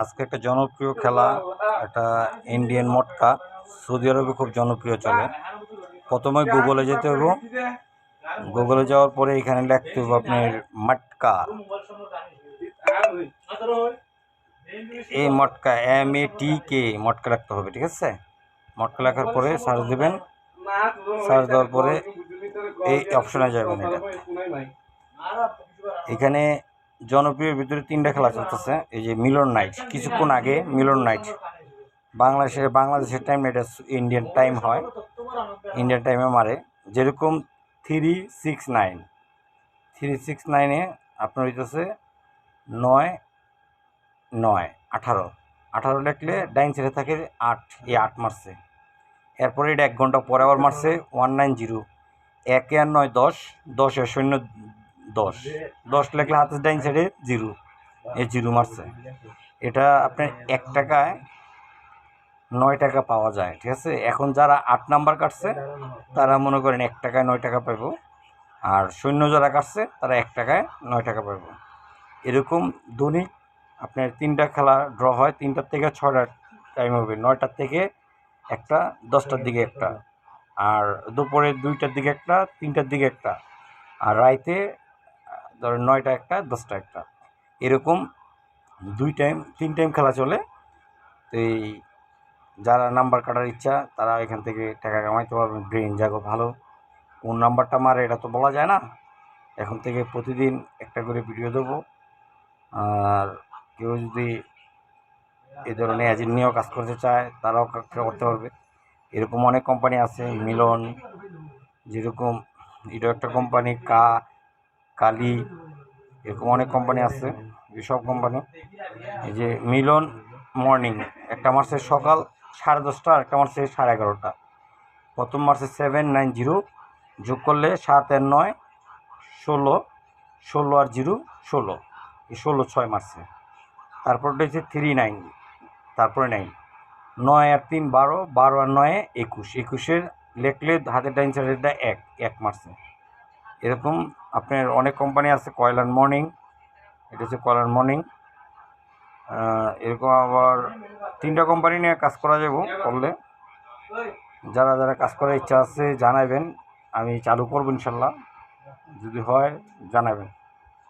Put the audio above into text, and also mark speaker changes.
Speaker 1: আজকে একটা জনপ্রিয় খেলা, একটা ইন্ডিয়ান মটকা সৌদি আরবে খুব জনপ্রিয় চলে। প্রথমে গুগলে যেতে হবে, গুগলে যাওয়ার পরে এখানে লিখতে হবে আপনার মটকা। এই মটকা MATK মটকা রাখতে হবে, ঠিক আছে। মটকা লেখার পরে সার্চ দেবেন, সার্চ দেওয়ার পরে এই অপশনে যাবেন। এটা এখানে জনপ্রিয়ের ভিতরে 3টা খেলা চলতেছে। এই যে মিলন নাইট, কিছুক্ষণ আগে মিলন নাইট বাংলাদেশের টাইম, এটা ইন্ডিয়ান টাইম হয়, ইন্ডিয়ান টাইমে মারে। যেরকম 369 আপনার হইতেছে 9 9 18 লিখলে ডাইন সাইডে থাকে 8, এই 8 মারছে। এরপরে এটা 1 ঘন্টা পরে আবার মারছে 190। 1 আর 9 10, 10 আর 0 10, 10 লিখলে হাতের ডাইন সাইডে 0, এই 0 মারছে। এটা আপনার 1 টাকায় 9 টাকা পাওয়া যায়, ঠিক আছে। এখন যারা 8 নাম্বার কাটছে তারা মনে করেন 1 টাকায় 9 টাকা পাইব, আর শূন্য যারা কাটছে তারা 1 টাকায় 9 টাকা পাইব। এরকম দৈনিক আপনার 3টা খেলা ড্র হয়। 3টার থেকে 6টার টাইম হবে, 9টার থেকে একটা, 10টার দিকে একটা, আর দুপুরে 2টার দিকে একটা, 3টার দিকে একটা, আর রাইতে ধরেন 9টা একটা, 10টা একটা, এরকম 3 টাইম খেলা চলে। তো এই যারা নাম্বার কাটার ইচ্ছা তারা এখান থেকে টাকা কামাইতে পারবেন। ব্রেন জাগো ভালো। কোন নাম্বারটা মারে এটা তো বলা যায় না। এখন থেকে প্রতিদিন একটা করে ভিডিও দেবো। আর কেউ যদি এই ধরনের এজেন্ট নিয়েও কাজ করতে চায় তারাও করতে পারবে। এরকম অনেক কোম্পানি আছে, মিলন, যেরকম এটা একটা কোম্পানি, কালি, এরকম অনেক কোম্পানি আছে। এসব কোম্পানি, এই যে মিলন মর্নিং একটা মার্চের সকাল 10:30, আর একটা মার্চের 11:30। প্রথম মার্চের 790 যোগ করলে 7 আর 9 16, 16 আর 0 16, এই 16 6 মার্চে। তারপরটা হচ্ছে 39, তারপরে 9 আর 3 12, 12 আর 9 21, 21-এর লেখলে হাতের ডাইন সাইডেরটা 1 মার্চে। এরকম আপনার অনেক কোম্পানি আছে। কয়লার মর্নিং, এটা হচ্ছে কয়লার মর্নিং। এরকম আবার 3টা কোম্পানি নিয়ে কাজ করা যাব। করলে যারা যারা কাজ করার ইচ্ছা আছে জানাবেন, আমি চালু করবো ইনশাল্লাহ। যদি হয় জানাবেন।